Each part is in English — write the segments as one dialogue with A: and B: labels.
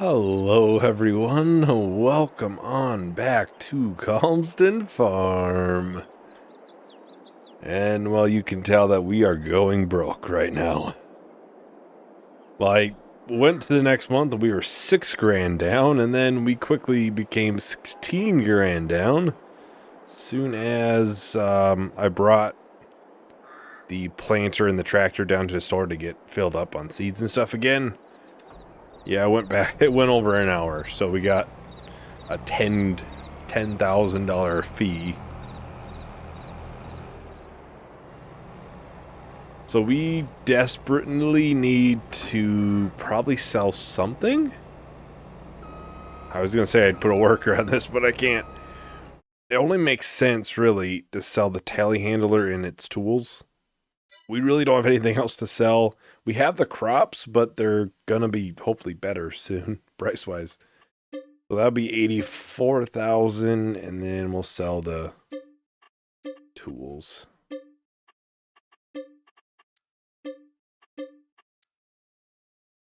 A: Hello everyone, welcome on back to Calmston Farm. And well, you can tell that we are going broke right now. Well, I went to the next month and we were 6 grand down, and then we quickly became 16 grand down. Soon as I brought the planter and the tractor down to the store to get filled up on seeds and stuff again. Yeah, I went back. It went over an hour, so we got a $10,000 fee. So we desperately need to probably sell something. I was gonna say I'd put a worker on this, but I can't. It only makes sense, really, to sell the telehandler and its tools. We really don't have anything else to sell. We have the crops, but they're gonna be hopefully better soon, price-wise. So that'll be 84,000, and then we'll sell the tools.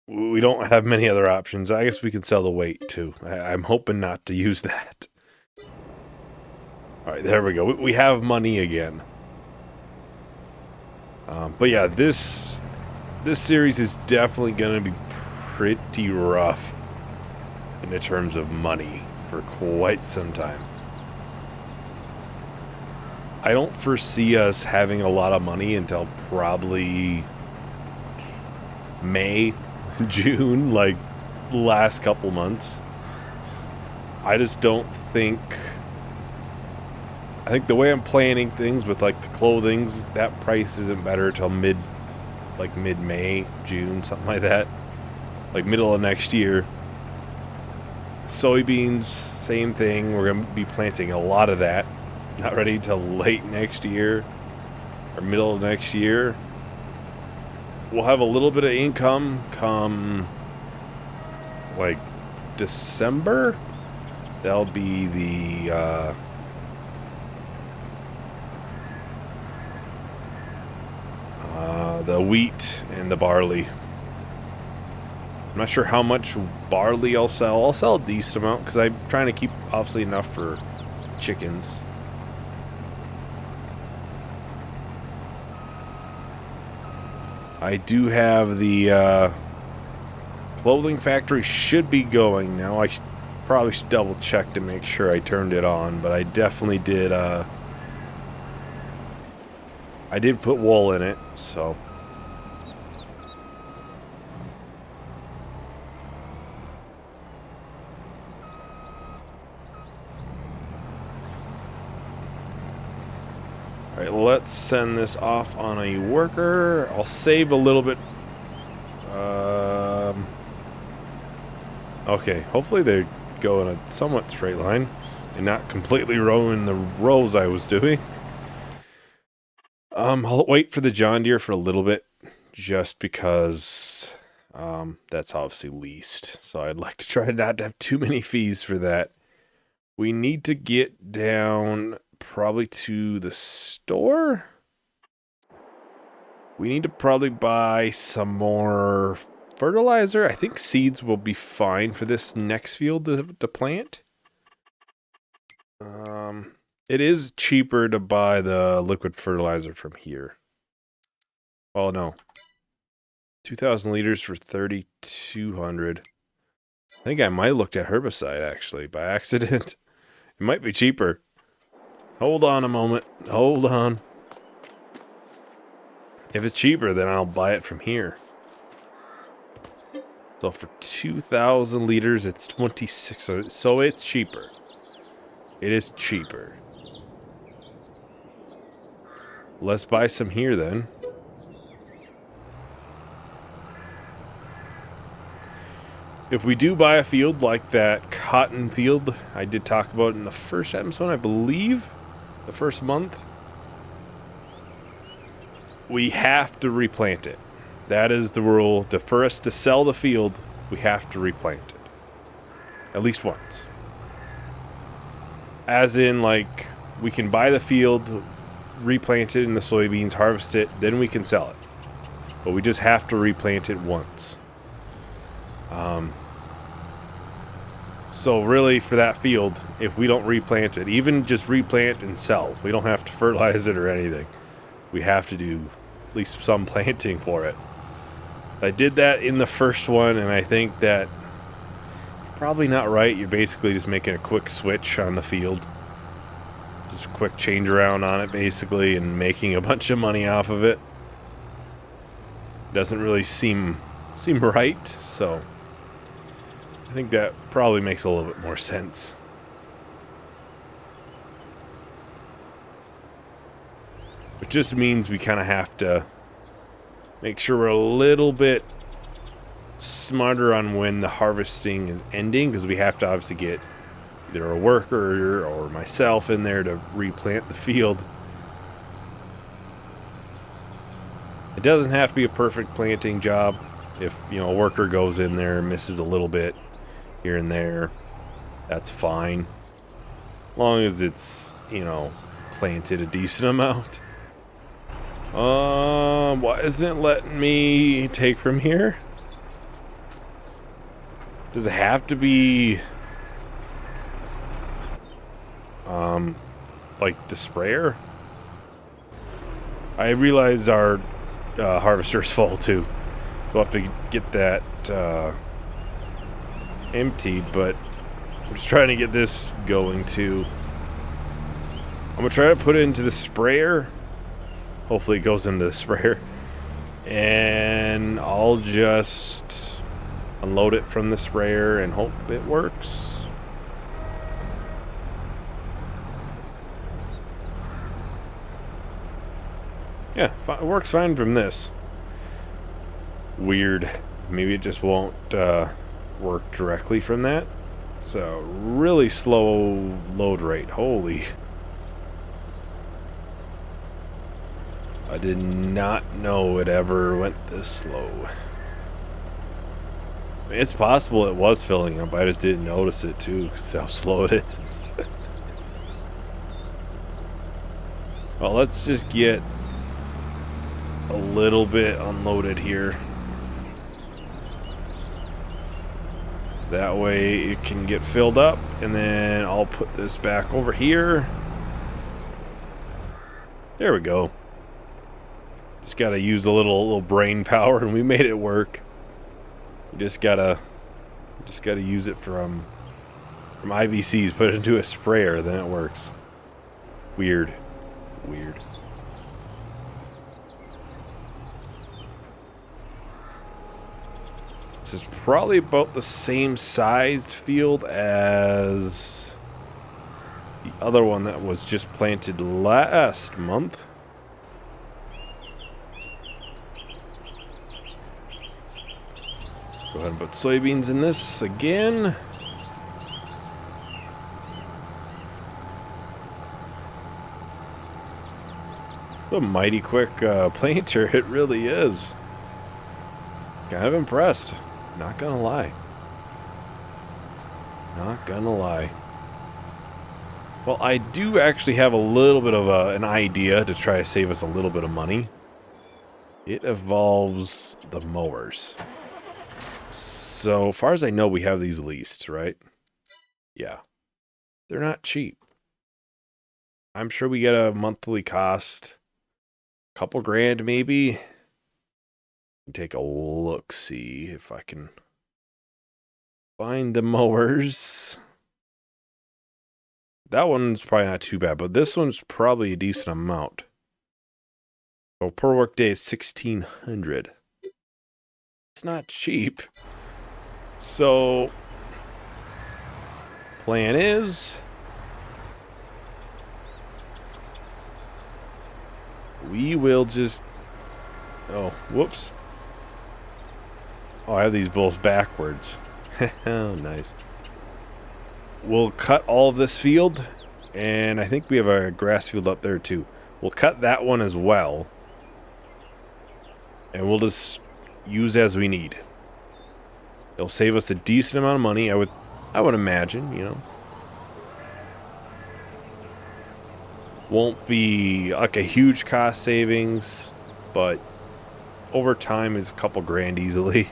A: We don't have many other options. I guess we could sell the weight too. I'm hoping not to use that. All right, there we go. We have money again. But yeah, this series is definitely going to be pretty rough in the terms of money for quite some time. I don't foresee us having a lot of money until probably May, June, like last couple months. I just don't think... I think the way I'm planning things with like the clothing, that price isn't better till mid-May, June, something like that. Like middle of next year. Soybeans, same thing. We're going to be planting a lot of that. Not ready till late next year or middle of next year. We'll have a little bit of income come like December. That'll be the wheat and the barley. I'm not sure how much barley I'll sell. I'll sell a decent amount because I'm trying to keep obviously enough for chickens. I do have the clothing factory should be going now. I probably should double check to make sure I turned it on, but I definitely did. I did put wool in it, so. Alright, let's send this off on a worker. I'll save a little bit. Okay, hopefully they go in a somewhat straight line and not completely ruin the rows I was doing. I'll wait for the John Deere for a little bit, just because that's obviously leased. So I'd like to try not to have too many fees for that. We need to get down probably to the store. We need to probably buy some more fertilizer. I think seeds will be fine for this next field to plant. It is cheaper to buy the liquid fertilizer from here. Oh no. 2,000 liters for 3,200. I think I might have looked at herbicide actually by accident. It might be cheaper. Hold on a moment. Hold on. If it's cheaper, then I'll buy it from here. So for 2,000 liters, it's 26. So it's cheaper. It is cheaper. Let's buy some here then. If we do buy a field like that cotton field I did talk about in the first episode, I believe, the first month, we have to replant it. That is the rule. For us to sell the field, we have to replant it. At least once. As in, like, we can buy the field, replant it in the soybeans, harvest it, then we can sell it. But we just have to replant it once. So really, for that field, if we don't replant it, even just replant and sell, we don't have to fertilize it or anything. We have to do at least some planting for it. I did that in the first one, and I think that probably not right. You're basically just making a quick switch on the field. Just a quick change around on it, basically, and making a bunch of money off of it. Doesn't really seem right, so I think that probably makes a little bit more sense. It just means we kind of have to make sure we're a little bit smarter on when the harvesting is ending, because we have to obviously get either a worker or myself in there to replant the field. It doesn't have to be a perfect planting job. If, you know, a worker goes in there and misses a little bit here and there, that's fine. As long as it's, you know, planted a decent amount. Why isn't it letting me take from here? Does it have to be like the sprayer? I realize our harvester's full too. We'll have to get that emptied, but I'm just trying to get this going too. I'm gonna try to put it into the sprayer. Hopefully it goes into the sprayer. And I'll just unload it from the sprayer and hope it works. Yeah, it works fine from this. Weird. Maybe it just won't work directly from that. So, really slow load rate. Holy. I did not know it ever went this slow. It's possible it was filling up. I just didn't notice it too, because how slow it is. Well, let's just get a little bit unloaded here. That way it can get filled up, and then I'll put this back over here. There we go. Just gotta use a little brain power, and we made it work. We just gotta use it from IBCs, put it into a sprayer, then it works. Weird. This is probably about the same sized field as the other one that was just planted last month. Go ahead and put soybeans in this again. A mighty quick planter, it really is. Kind of impressed. Not gonna lie. Not gonna lie. Well, I do actually have a little bit of an idea to try to save us a little bit of money. It involves the mowers. So far as I know, we have these leased, right? Yeah. They're not cheap. I'm sure we get a monthly cost. Couple grand maybe. Take a look, see if I can find the mowers. That one's probably not too bad, but this one's probably a decent amount. So per work day is $1,600. It's not cheap. So plan is we will just oh, whoops. Oh, I have these both backwards. Oh, nice. We'll cut all of this field, and I think we have a grass field up there too. We'll cut that one as well, and we'll just use as we need. It'll save us a decent amount of money, I would imagine, you know. Won't be like a huge cost savings, but over time is a couple grand easily.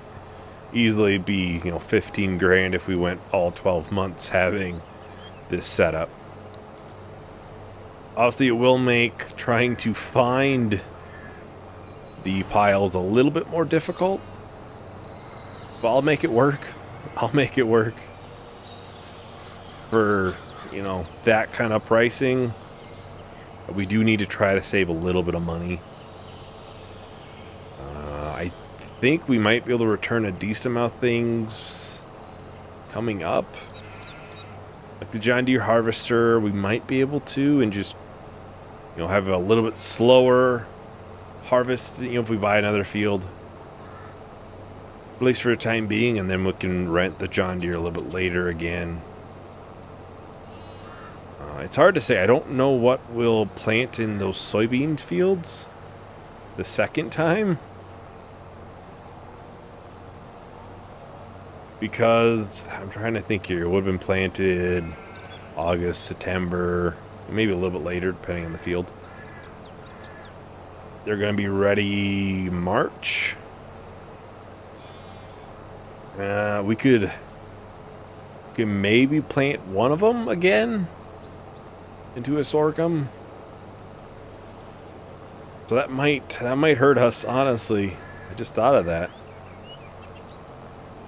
A: easily be, 15 grand if we went all 12 months having this setup. Obviously, it will make trying to find the piles a little bit more difficult, but I'll make it work. I'll make it work for, that kind of pricing. We do need to try to save a little bit of money. I think we might be able to return a decent amount of things coming up. Like the John Deere harvester, we might be able to, and just, have a little bit slower harvest, if we buy another field. At least for the time being, and then we can rent the John Deere a little bit later again. It's hard to say. I don't know what we'll plant in those soybean fields the second time. Because I'm trying to think here. It would have been planted August, September, maybe a little bit later, depending on the field. They're going to be ready March. We could maybe plant one of them again into a sorghum. So that might hurt us, honestly. I just thought of that.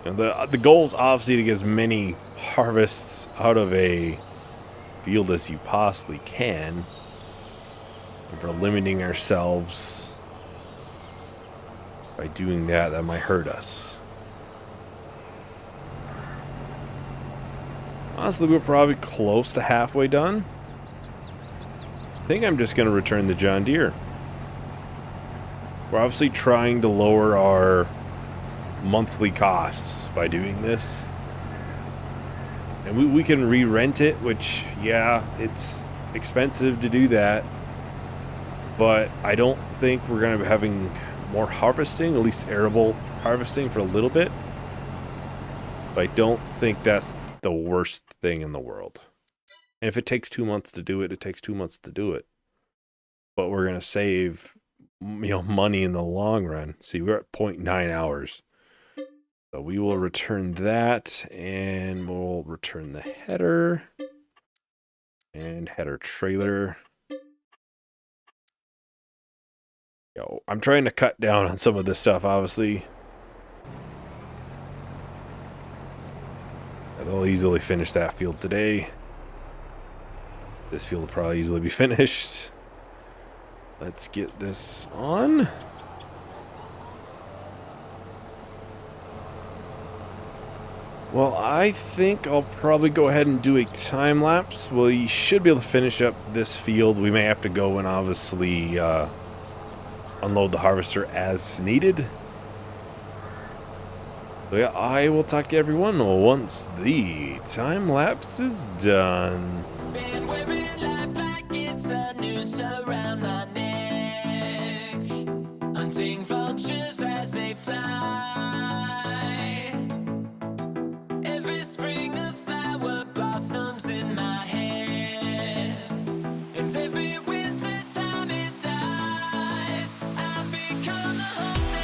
A: The goal is obviously to get as many harvests out of a field as you possibly can. If we're limiting ourselves by doing that, that might hurt us. Honestly, we're probably close to halfway done. I think I'm just going to return the John Deere. We're obviously trying to lower our monthly costs by doing this. And we can re-rent it, which, yeah, it's expensive to do that. But I don't think we're going to be having more harvesting, at least arable harvesting for a little bit. But I don't think that's the worst thing in the world. And if it takes 2 months to do it, it takes 2 months to do it. But we're going to save, money in the long run. See, we're at 0.9 hours. So we will return that, and we'll return the header and header trailer. I'm trying to cut down on some of this stuff, obviously. I'll easily finish that field today. This field will probably easily be finished. Let's get this on. Well, I think I'll probably go ahead and do a time lapse. We should be able to finish up this field. We may have to go and obviously unload the harvester as needed. So yeah, I will talk to everyone once the time lapse is done.
B: Been wearing life like it's a noose around my neck, hunting vultures as they fly. Every spring a flower blossoms in my head, and every winter time it dies. I've become the hunted.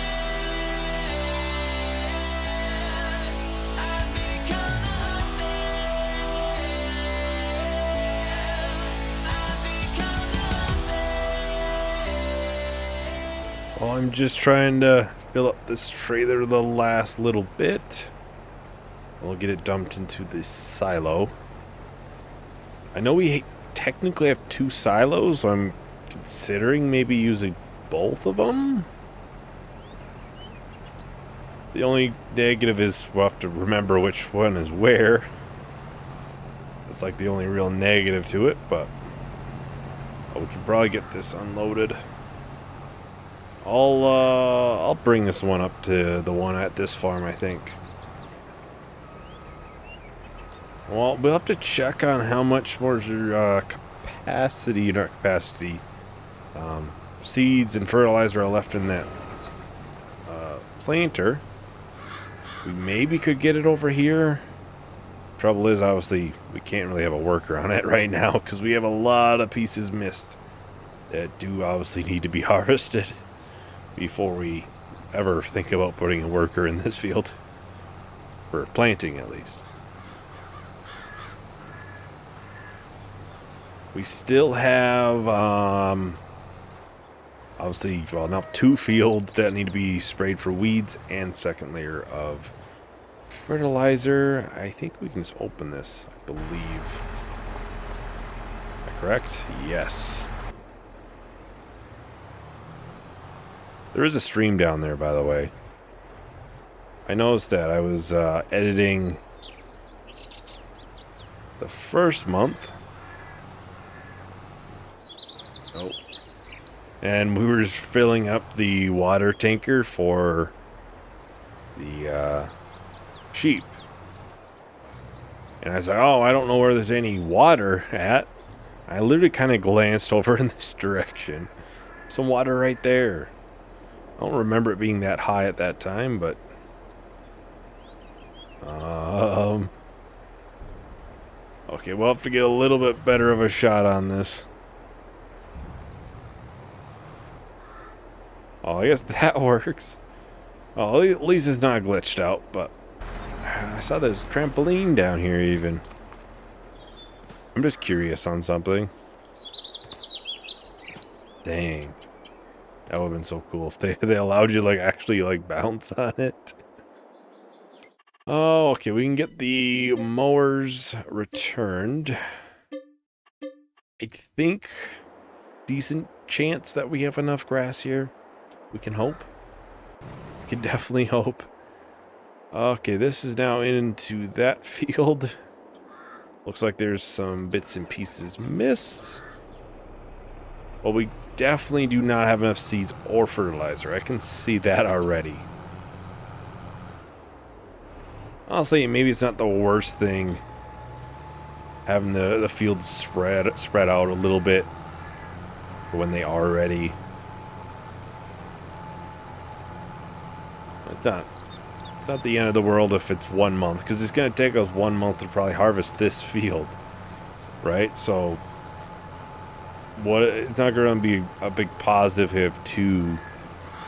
B: I've become the hunted.
A: Well, I'm just trying to fill up this trailer the last little bit. We'll get it dumped into the silo. I know we technically have 2 silos, so I'm considering maybe using both of them. The only negative is we'll have to remember which one is where. It's like the only real negative to it, but we can probably get this unloaded. I'll bring this one up to the one at this farm, I think. Well, we'll have to check on how much more seeds and fertilizer are left in that planter. We maybe could get it over here. Trouble is, obviously, we can't really have a worker on it right now because we have a lot of pieces missed that do obviously need to be harvested before we ever think about putting a worker in this field. For planting, at least. We still have, obviously, well, now 2 fields that need to be sprayed for weeds and second layer of fertilizer. I think we can just open this, I believe. Am I correct? Yes. There is a stream down there, by the way. I noticed that. I was editing the first month. Nope. And we were just filling up the water tanker for the sheep. And I was like, oh, I don't know where there's any water at. I literally kind of glanced over in this direction. Some water right there. I don't remember it being that high at that time, but... Okay, we'll have to get a little bit better of a shot on this. Oh, I guess that works. Oh, at least it's not glitched out, but... I saw this trampoline down here, even. I'm just curious on something. Dang. That would have been so cool if they allowed you to, like, actually, like, bounce on it. Oh, okay, we can get the mowers returned. I think decent chance that we have enough grass here. We can hope. We can definitely hope. Okay, this is now into that field. Looks like there's some bits and pieces missed. Well, we definitely do not have enough seeds or fertilizer. I can see that already. Honestly, maybe it's not the worst thing having the fields spread out a little bit for when they are ready. It's not the end of the world if it's 1 month, because it's going to take us 1 month to probably harvest this field, right? So it's not going to be a big positive if 2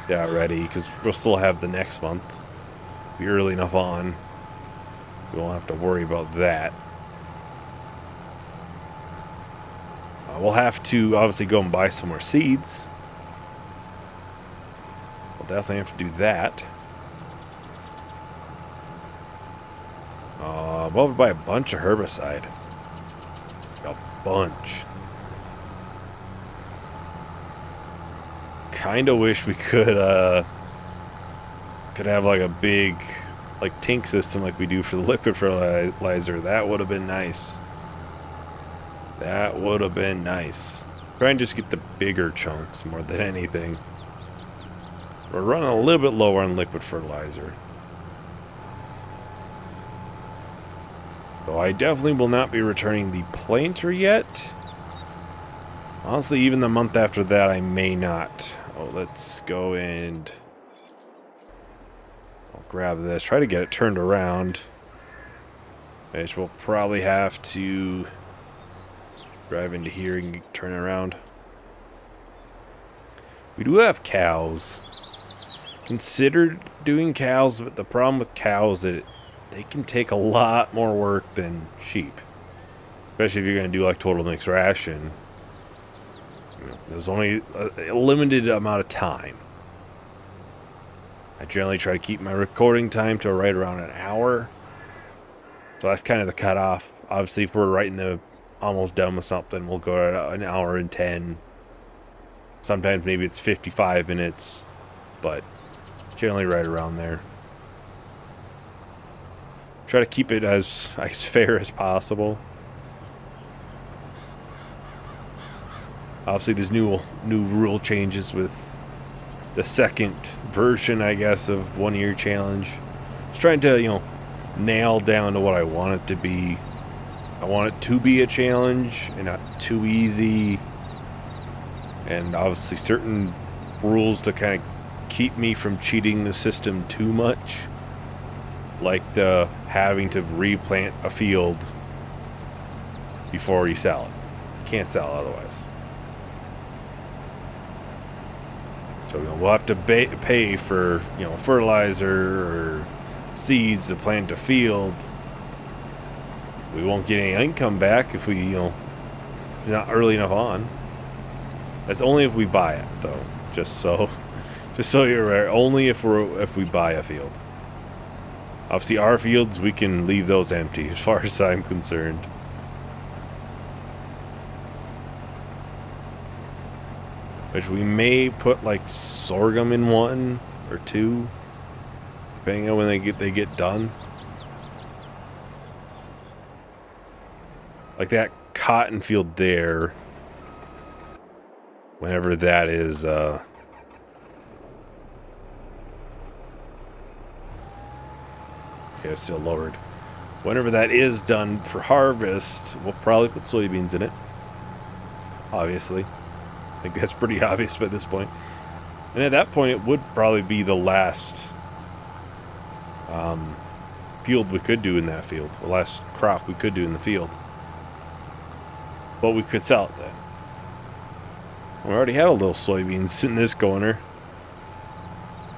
A: got ready, because we'll still have the next month. Be early enough on. We won't have to worry about that. We'll have to obviously go and buy some more seeds. We'll definitely have to do that. We'll have to buy a bunch of herbicide. A bunch. Kinda wish we could have like a big like tank system like we do for the liquid fertilizer. That would have been nice. That would have been nice. Try and just get the bigger chunks more than anything. We're running a little bit lower on liquid fertilizer. So I definitely will not be returning the planter yet. Honestly, even the month after that, I may not. Oh, let's go and... I'll grab this. Try to get it turned around. Which we'll probably have to drive into here and turn it around. We do have cows. Considered doing cows, but the problem with cows is that they can take a lot more work than sheep. Especially if you're going to do like total mixed ration. You know, there's only a limited amount of time. I generally try to keep my recording time to right around an hour. So that's kind of the cutoff. Obviously, if we're right in the almost done with something, we'll go at an hour and 10. Sometimes maybe it's 55 minutes, but generally right around there. Try to keep it as fair as possible. Obviously, there's new rule changes with the second version, I guess, of 1 year challenge. Just trying to, you know, nail down to what I want it to be. I want it to be a challenge and not too easy. And obviously certain rules to kind of keep me from cheating the system too much. Like the having to replant a field before you sell it. You can't sell it otherwise. So we'll have to pay for, you know, fertilizer or seeds to plant a field, we won't get any income back if we, not early enough on. That's only if we buy it, though. Just so you're aware, only if we buy a field. Obviously, our fields, we can leave those empty, as far as I'm concerned. Which we may put like sorghum in one or two, depending on when they get done. Like that cotton field there. Whenever that is, okay, it's still lowered. Whenever that is done for harvest, we'll probably put soybeans in it. Obviously. I think that's pretty obvious by this point. And at that point, it would probably be the last field we could do in that field. The last crop we could do in the field. But we could sell it then. We already have a little soybeans in this corner.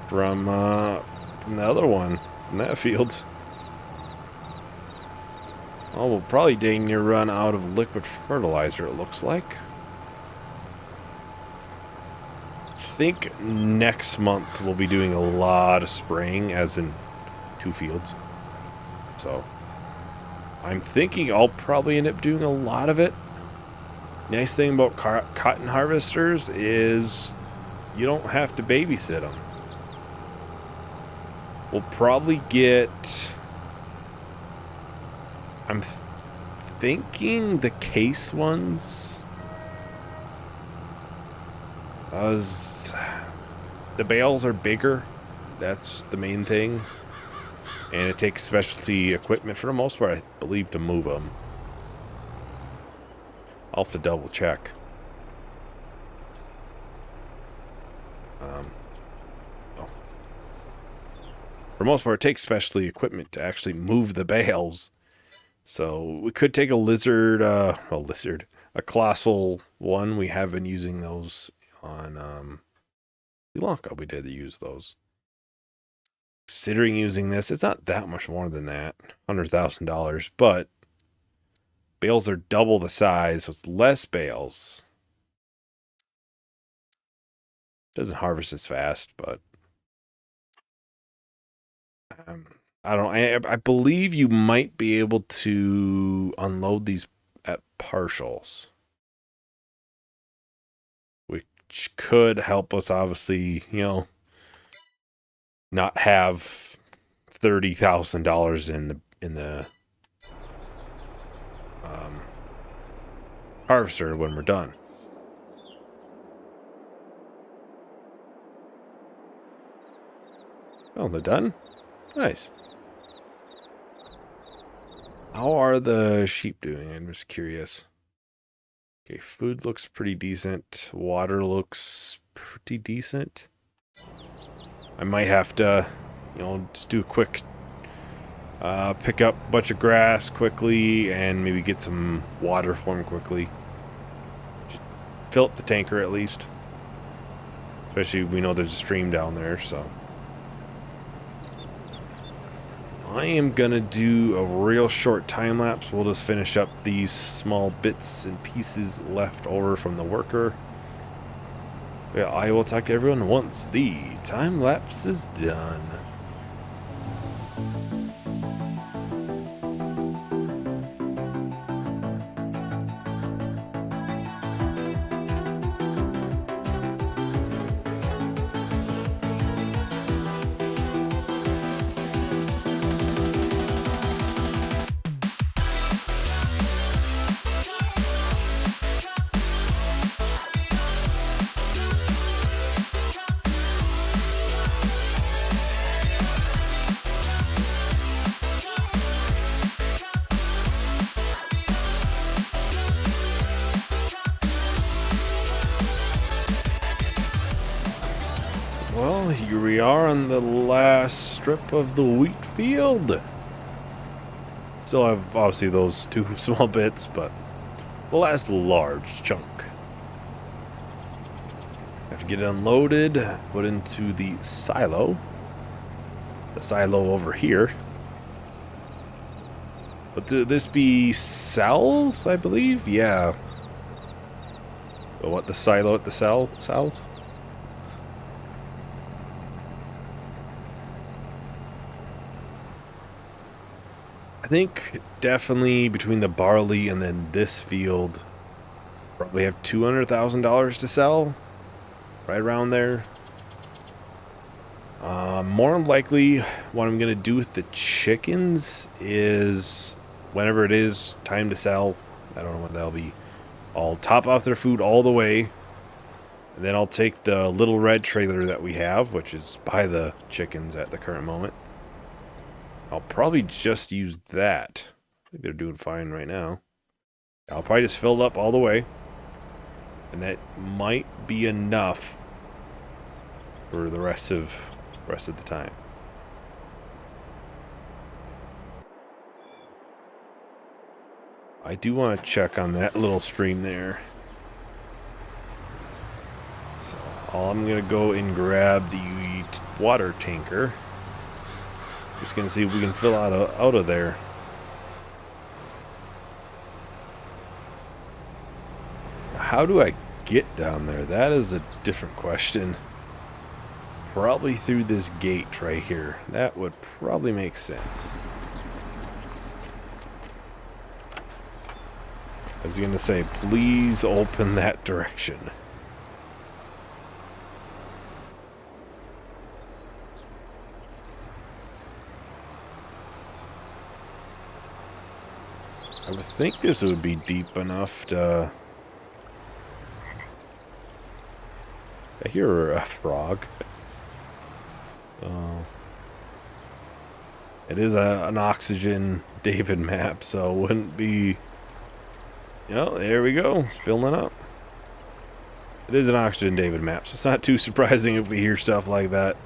A: From the other one in that field. Oh, we'll probably dang near run out of liquid fertilizer, it looks like. I think next month we'll be doing a lot of spraying, as in 2 fields. So, I'm thinking I'll probably end up doing a lot of it. Nice thing about cotton harvesters is you don't have to babysit them. We'll probably get... I'm thinking the case ones. The bales are bigger. That's the main thing. And it takes specialty equipment for the most part, I believe, to move them. I'll have to double check. For the most part, it takes specialty equipment to actually move the bales. So we could take a a colossal one. We have been using those on Sri Lanka. We did use those. Considering using this, it's not that much more than that, $100,000, but bales are double the size, so it's less bales. Doesn't harvest as fast, but I believe you might be able to unload these at partials, which could help us, obviously, not have $30,000 in the harvester when we're done. Oh, they're done? Nice. How are the sheep doing? I'm just curious. Okay, food looks pretty decent. Water looks pretty decent. I might have to, just do a quick pick up a bunch of grass quickly and maybe get some water for them quickly. Just fill up the tanker at least. Especially we know there's a stream down there, so. I am gonna do a real short time lapse. We'll just finish up these small bits and pieces left over from the worker. Yeah, I will talk to everyone once the time lapse is done. Well, here we are on the last strip of the wheat field. Still have, obviously, those 2 small bits, but the last large chunk. Have to get it unloaded, put into the silo. the silo over here. But this be south, I believe? Yeah. So what, the silo at the south? I think definitely between the barley and then this field, probably have $200,000 to sell. Right around there. More likely, what I'm going to do with the chickens is, whenever it is time to sell, I don't know what that'll be, I'll top off their food all the way, and then I'll take the little red trailer that we have, which is by the chickens at the current moment. I'll probably just use that. I think they're doing fine right now. I'll probably just fill it up all the way, and that might be enough for the rest of the time. I do want to check on that little stream there. So I'm going to go and grab the water tanker. Just going to see if we can fill out of there. How do I get down there? That is a different question. Probably through this gate right here. That would probably make sense. I was going to say, please open that direction. I would think this would be deep enough to... I hear a frog. It is an oxygen David map, so it wouldn't be... there we go. It's filling up. It is an oxygen David map, so it's not too surprising if we hear stuff like that.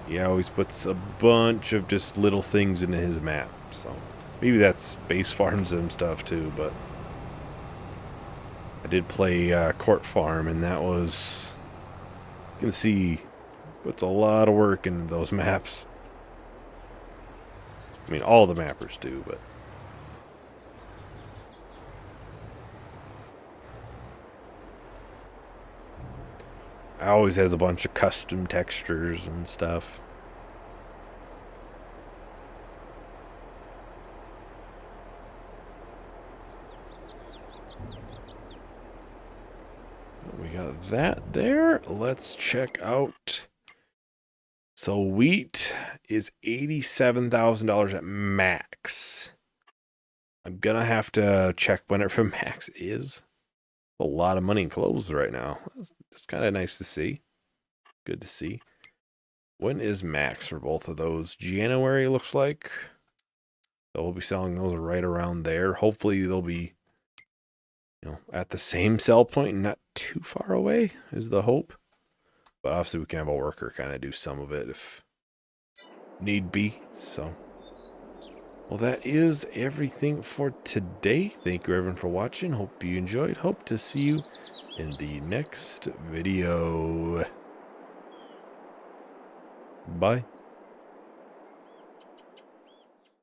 A: He always puts a bunch of just little things into his map, so... Maybe that's base farms and stuff too, but... I did play Court Farm, and that was... You can see... Puts a lot of work into those maps. I mean, all the mappers do, but... It always has a bunch of custom textures and stuff. We got that there. Let's check out... So wheat is $87,000 at max. I'm gonna have to check whenever max is. A lot of money in clothes right now. It's kind of nice to see. Good to see. When is max for both of those? January looks like. So we'll be selling those right around there. Hopefully they'll be, at the same sell point and not too far away is the hope. But obviously we can have a worker kind of do some of it if need be. So, well, that is everything for today. Thank you everyone for watching. Hope you enjoyed. Hope to see you in the next video. Bye.